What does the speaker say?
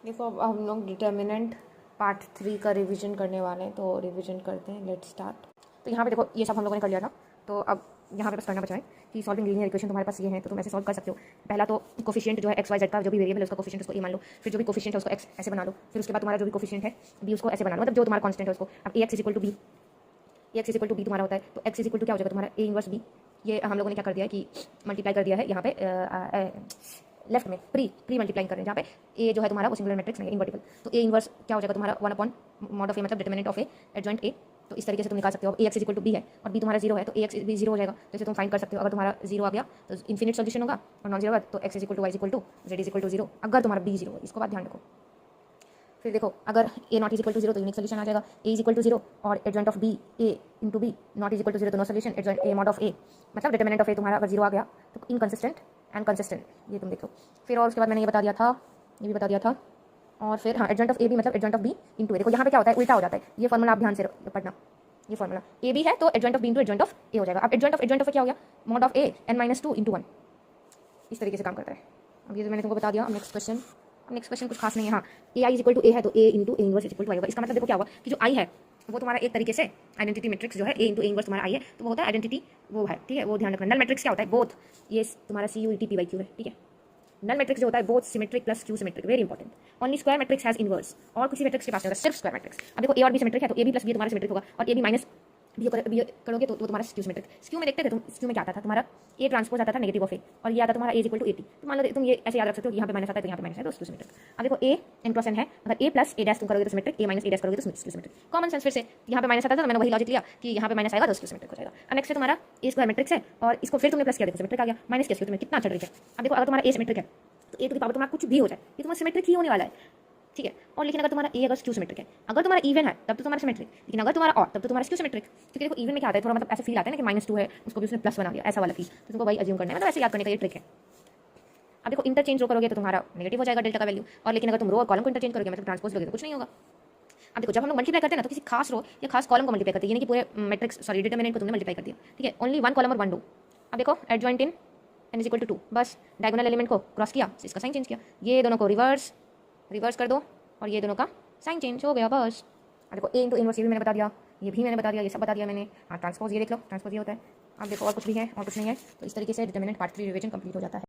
देखो अब हम लोग डिटर्मिनेंट पार्ट 3 का रिवीजन करने वाले हैं, तो रिवीजन करते हैं। Let's start. तो यहाँ पे देखो ये सब हम लोगों ने कर लिया था, तो अब यहाँ पे बस करना बचा है कि सॉल्विंग लीनियर इक्वेशन तुम्हारे पास ये है, तो तुम ऐसे सॉल्व कर सकते हो। पहला तो कोफिशिएंट जो है एक्स वाई जेड का जो भी वेरिएबल है उसका कोफिशिएंट उसको ए मान लो, फिर जो भी कोफिशिएंट है उसको एक्स ऐसे बना लो, फिर उसके बाद तुम्हारा जो भी कोफिशिएंट है बी उसको ऐसे बना लो, मतलब जो तुम्हारा कांस्टेंट है उसको। अब A X is equal to B, A X is equal to B तुम्हारा होता है, तो एक्स इज इक्वल टू क्या हो जाएगा तुम्हारा ए इनवर्स बी। ये हम लोगों ने क्या कर दिया है कि मल्टीप्लाई कर दिया है यहाँ पे लेफ्ट में प्री मल्टीप्लाइंग कर रहे हैं, जहाँ पे ए जो है तुम्हारा वो सिंगुलर मैट्रिक्स नहीं है, इनवर्टिबल। तो ए इनवर्स क्या हो जाएगा तुम्हारा 1 अपॉन मॉड ऑफ ए, मतलब determinant of A adjoint A. तो इस तरीके से तुम निकाल सकते हो। A X is equal to B है और बी तुम्हारा जीरो है, तो ए एक्स भी जीरो हो जाएगा। तो इसे तुम फाइंड कर सकते हो। अगर तुम्हारा जीरो आ गया तो इन्फिनिट सोल्यूशन होगा, और नॉन जीरो होगा तो X is equal to Y is equal to Z is equal to zero, अगर तुम्हारा बी जीरो है। इसको बात ध्यान रखो। फिर देखो अगर A not is equal to zero तो यूनिक सोल्यूशन आ जाएगा, A is equal to zero और adjoint of B A into B not is equal to zero तो no solution, adjoint A mod of A, मतलब determinant of ए तुम्हारा अगर zero आ गया तो इनकंसिस्टेंट एंड कंसिस्टेंट, ये तुम देखो। फिर और उसके बाद मैंने ये बता दिया था, ये भी बता दिया था। और फिर हाँ, एडजॉइंट ऑफ ए बी मतलब एडजॉइंट ऑफ बी इंटू ए। देखो यहाँ पे क्या होता है, उल्टा हो जाता है। ये फॉर्मूला आप ध्यान से पढ़ना, ये फॉर्मूला ए बी है तो adjoint of B into adjoint of A हो जाएगा। अब एडजॉइंट ऑफ क्या हो गया, mod of A n minus two into one, इस तरीके से काम करता है। अब ये तो मैंने तुमको बता दिया। नेक्स्ट क्वेश्चन कुछ खास नहीं है। हाँ, A I is equal to A है तो A into A inverse is equal to I होगा। इसका मतलब देखो क्या हुआ कि जो आई है वो तुम्हारा एक तरीके से आइडेंटिटी मैट्रिक्स जो है ए इंटू ए इनवर्स तुम्हारा आई है, तो वो होता है आइडेंटिटी, वो है ठीक है, वो ध्यान रखना। नल मैट्रिक्स क्या होता है, बोथ, ये तुम्हारा C U E T P Y Q है, ठीक है। नल मैट्रिक्स जो होता है both symmetric plus skew symmetric, very important. Only square matrix has inverse, और किसी मैट्रिक्स के पास नहीं होता, सिर्फ स्क्वायर मैट्रिक्स। अब देखो ए और बी सिमेट्रिक है तो ए बी प्लस बी तुम्हारा सिमेट्रिक होगा, और ए बी माइनस बी करोगे तो तुम्हारा स्क्यू सिमेट्रिक। स्क्यू में देखते थे तुम, स्क्यू में क्या आता था तुम्हारा, ए ट्रांसपोज आता था नेगेटिव ऑफ ए, और ये आता तुम्हारा ए इक्वल टू 80। तो मान लो तुम ये ऐसे याद रख सकते हो कि यहाँ पे माइनस आता है तो यहाँ पे माइनस है तो स्क्यू सिमेट्रिक। अब देखो ए एन क्रॉस एन है, अगर ए प्लस ए डैश तुम करोगे तो सिमेट्रिक, ए माइनस ए डैश करोगे तो स्क्यू सिमेट्रिक। कॉमन सेंस फिर से यहाँ पे माइनस आता था तो मैंने वही लॉजिक लिया कि यहाँ पे माइनस आएगा तो स्क्यू सिमेट्रिक हो जाएगा। अब नेक्स्ट तुम्हारा ए स्क्वायर मैट्रिक्स है और इसको फिर तुमने प्लस किया, देखो सिमेट्रिक आ गया, माइनस किया तुम्हें, कितना अच्छा ट्रिक है। अब देखो अगर तुम्हारा ए सिमेट्रिक है तो ए टू द पावर तुम्हारा कुछ भी हो जाए ये तुम्हारा सिमेट्रिक ही होने वाला है, ठीक है। और लेकिन अगर तुम्हारा ए अगर स्क्यू सिमेट्रिक है, अगर तुम्हारा इवन है तब तो तुम्हारा सिमेट्रिक, लेकिन अगर तुम्हारा ऑड तब तो तुम्हारा स्क्यू सिमेट्रिक। क्योंकि देखो इवन में क्या आता है, थोड़ा मतलब ऐसा फील आता है ना कि माइनस टू है उसको भी उसने प्लस बना दिया, ऐसा वाला फील, तो तुमको वही अज्यूम करना है, मतलब ऐसे याद करने का ये ट्रिक है। अब देखो इंटरचेंज रो करोगे तो तुम्हारा नेगेटिव हो जाएगा डेल्टा का वैल्यू, और लेकिन अगर तुम रो और कॉलम को इंटरचेंज करोगे मतलब ट्रांसपोज लोगे तो कुछ नहीं होगा। अब देखो जब हम लोग मल्टीप्लाई करते हैं ना तो किसी खास रो या खास कॉलम को मल्टीप्लाई करते हैं, यानी कि पूरे मैट्रिक्स सॉरी डिटरमिनेंट को तुमने मल्टीप्लाई कर दिया, ठीक है। ओनली वन कॉलम और वन रो। अब देखो adjoint in N is equal to 2, बस डायगोनल एलिमेंट को क्रॉस किया, इसका साइन चेंज किया, ये दोनों को रिवर्स कर दो और ये दोनों का साइन चेंज हो गया, बस। अब देखो ए इंटू इनवर्स ये भी मैंने बता दिया, ये भी मैंने बता दिया, ये सब बता दिया मैंने। हाँ ट्रांसपोज ये देख लो, ट्रांसपोज ये होता है। अब देखो और कुछ भी है और कुछ नहीं है, तो इस तरीके से डिटरमिनेंट पार्ट 3 रिवीजन कंप्लीट हो जाता है।